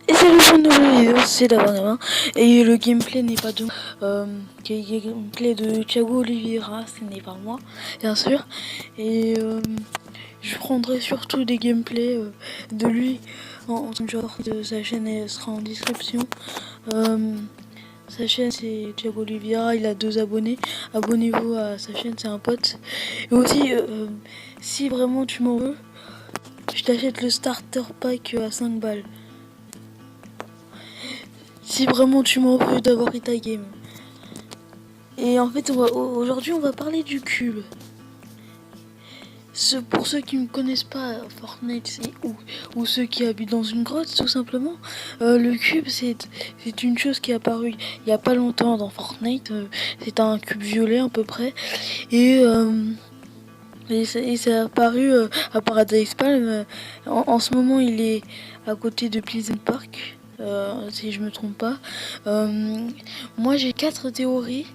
Et c'est le une nouvelle vidéo, c'est d'abord gamin. Et le gameplay n'est pas de gameplay de Thiago Oliveira, ce n'est pas moi, bien sûr. Et je prendrai surtout des gameplays de lui en genre de sa chaîne, elle sera en description. Sa chaîne c'est Thiago Oliveira, il a 2 abonnés. Abonnez-vous à sa chaîne, c'est un pote. Et aussi, si vraiment tu m'en veux, je t'achète le starter pack à 5 balles. Si vraiment tu m'en veux d'avoir pris ta game. Et en fait, aujourd'hui, on va parler du cube. Pour ceux qui ne connaissent pas Fortnite ou ceux qui habitent dans une grotte, tout simplement, le cube, c'est une chose qui est apparue il n'y a pas longtemps dans Fortnite. C'est un cube violet à peu près. Et c'est apparu à Paradise Palm. En ce moment, il est à côté de Pleasant Park. Si je me trompe pas. Moi j'ai 4 théories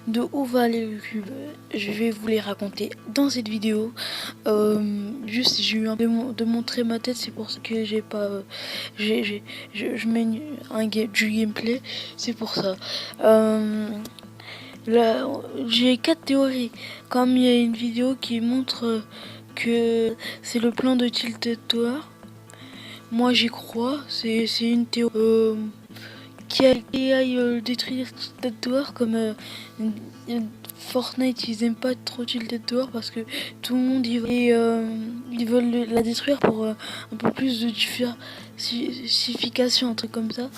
de où va aller le cube. Je vais vous les raconter dans cette vidéo. Juste j'ai eu un de montrer ma tête, c'est pour ça que j'ai pas je mets du gameplay, c'est pour ça. Là, j'ai 4 théories. Comme il y a une vidéo qui montre que c'est le plan de Tilted Tower. Moi j'y crois, c'est une théorie qui aille détruire Tilted Tower comme Fortnite, ils aiment pas trop Tilted Tower parce que tout le monde y va et ils veulent la détruire pour un peu plus de diversification, un truc comme ça.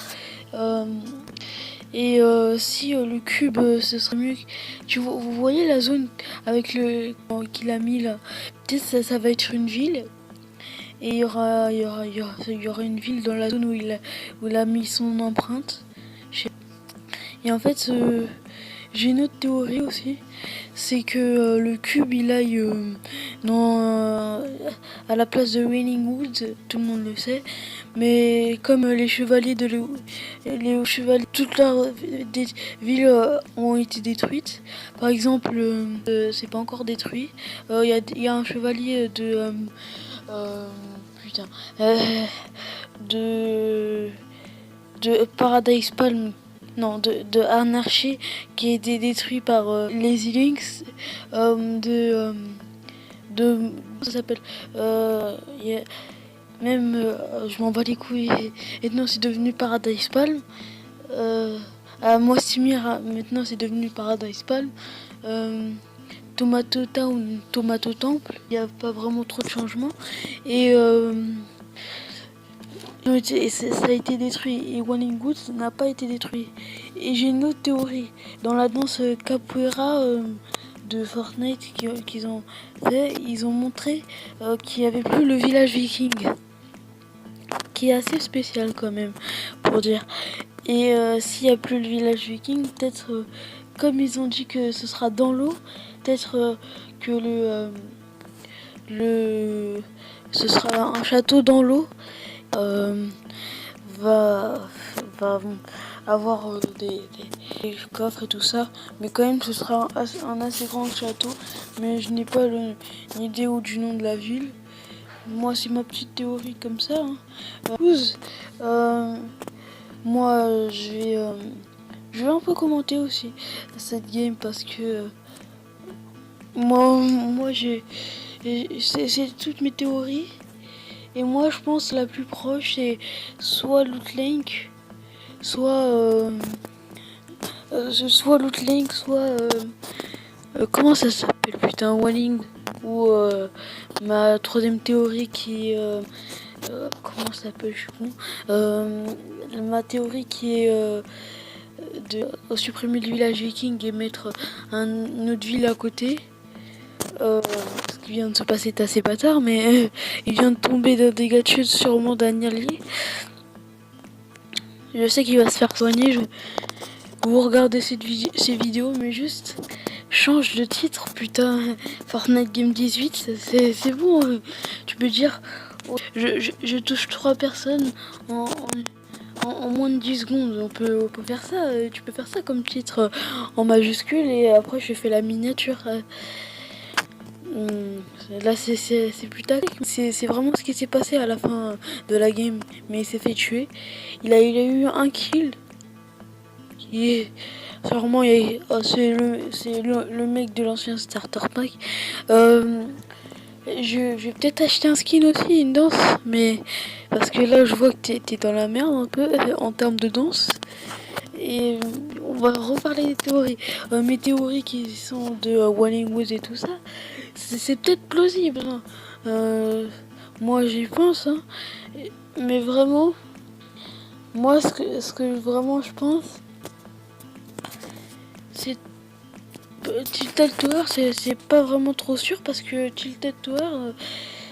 Si le cube ce serait mieux, vous voyez la zone avec le qu'il a mis là, peut-être ça va être une ville. Et il y aura une ville dans la zone où il a mis son empreinte. Et en fait, j'ai une autre théorie aussi. C'est que le cube, il aille à la place de Wailing Woods, tout le monde le sait. Mais comme les chevaliers les chevaliers, toutes leurs villes ont été détruites. Par exemple, c'est pas encore détruit. Il y a un chevalier putain. De Paradise Palm. Non, de Anarchy qui a été détruit par Lazy Links. Ça s'appelle même je m'en bats les couilles. Et non, c'est devenu Paradise Palm. À Moistimir, maintenant c'est devenu Paradise Palm. Tomato Town, Tomato Temple, il n'y a pas vraiment trop de changements. Et ça a été détruit. Et Wailing Woods n'a pas été détruit. Et j'ai une autre théorie. Dans la danse capoeira de Fortnite qu'ils ont fait, ils ont montré qu'il n'y avait plus le village viking. Qui est assez spécial quand même, pour dire. Et s'il n'y a plus le village viking, peut-être, comme ils ont dit que ce sera dans l'eau, peut-être que ce sera un château dans l'eau. Va avoir des coffres et tout ça, mais quand même ce sera un assez grand château, mais je n'ai pas l'idée ou du nom de la ville. Moi c'est ma petite théorie comme ça, hein. Moi je vais un peu commenter aussi cette game parce que moi c'est toutes mes théories. Et moi je pense la plus proche c'est soit Lootlink, soit Lootlink, soit comment ça s'appelle putain, Walling, ou ma troisième théorie qui comment ça s'appelle, je suis con, ma théorie qui est de supprimer le village viking et mettre une autre ville à côté. Ce qui vient de se passer est assez bâtard, mais il vient de tomber d'un dégât de chute sûrement Daniel Lee. Je sais qu'il va se faire soigner. Vous regardez ces vidéos, mais juste change de titre, putain. Fortnite Game 18, c'est bon. Tu peux dire, je touche 3 personnes en moins de 10 secondes. On peut faire ça. Tu peux faire ça comme titre en majuscule et après je fais la miniature. Là, c'est plus tactique. C'est vraiment ce qui s'est passé à la fin de la game. Mais il s'est fait tuer. Il a eu un kill. Qui est sûrement c'est le mec de l'ancien starter pack. Je vais peut-être acheter un skin aussi, une danse, mais parce que là je vois que t'es dans la merde un peu en termes de danse. Et on va reparler des théories. Mes théories qui sont de Walling Woods et tout ça, c'est peut-être plausible, hein. Moi j'y pense, hein. Mais vraiment, moi ce que vraiment je pense, c'est Tilted Tower, c'est pas vraiment trop sûr parce que Tilted Tower,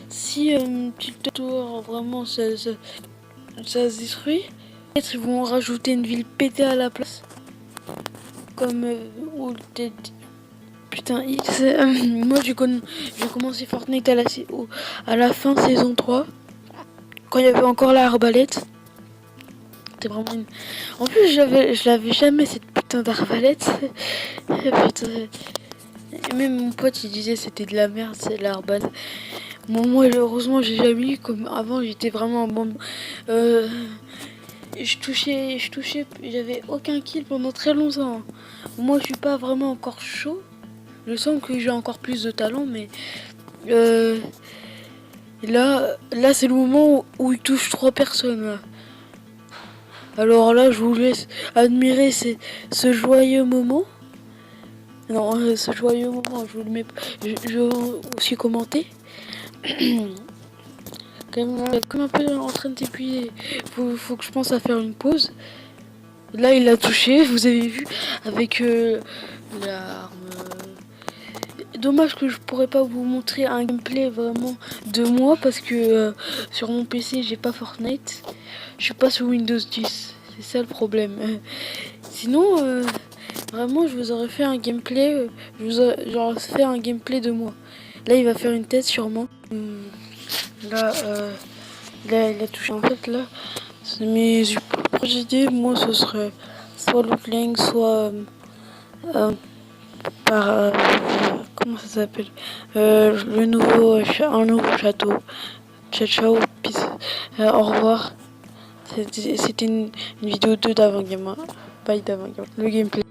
si Tilted Tower vraiment ça se détruit, peut-être ils vont rajouter une ville pétée à la place. Comme putain, moi j'ai commencé Fortnite à la fin saison 3, quand il y avait encore la arbalète. C'était vraiment En plus je l'avais jamais cette putain d'arbalète. Putain. Et même mon pote il disait c'était de la merde, c'est l'arbalète. Moi heureusement j'ai jamais eu comme avant, j'étais vraiment bon. Je touchais, j'avais aucun kill pendant très longtemps. Moi je suis pas vraiment encore chaud. Je sens que j'ai encore plus de talent, mais là c'est le moment où il touche 3 personnes. Là. Alors là je vous laisse admirer ce joyeux moment. Non, ce joyeux moment, je vous le mets. Je vais aussi commenter. Comme un peu en train de t'épuiser. Faut que je pense à faire une pause. Là, il a touché, vous avez vu, avec l'arme. Dommage que je pourrais pas vous montrer un gameplay vraiment de moi parce que sur mon PC, j'ai pas Fortnite. Je suis pas sur Windows 10. C'est ça le problème. Sinon, vraiment, je vous aurais fait un gameplay. J'aurais fait un gameplay de moi. Là, il va faire une tête sûrement. Là, il a touché. En fait, là, mes idées, moi, ce serait soit Lootling, soit par. Comment ça s'appelle un nouveau château. Ciao, ciao, peace. Au revoir. C'était une vidéo 2 d'avant-game. Bye d'avant-game. Le gameplay.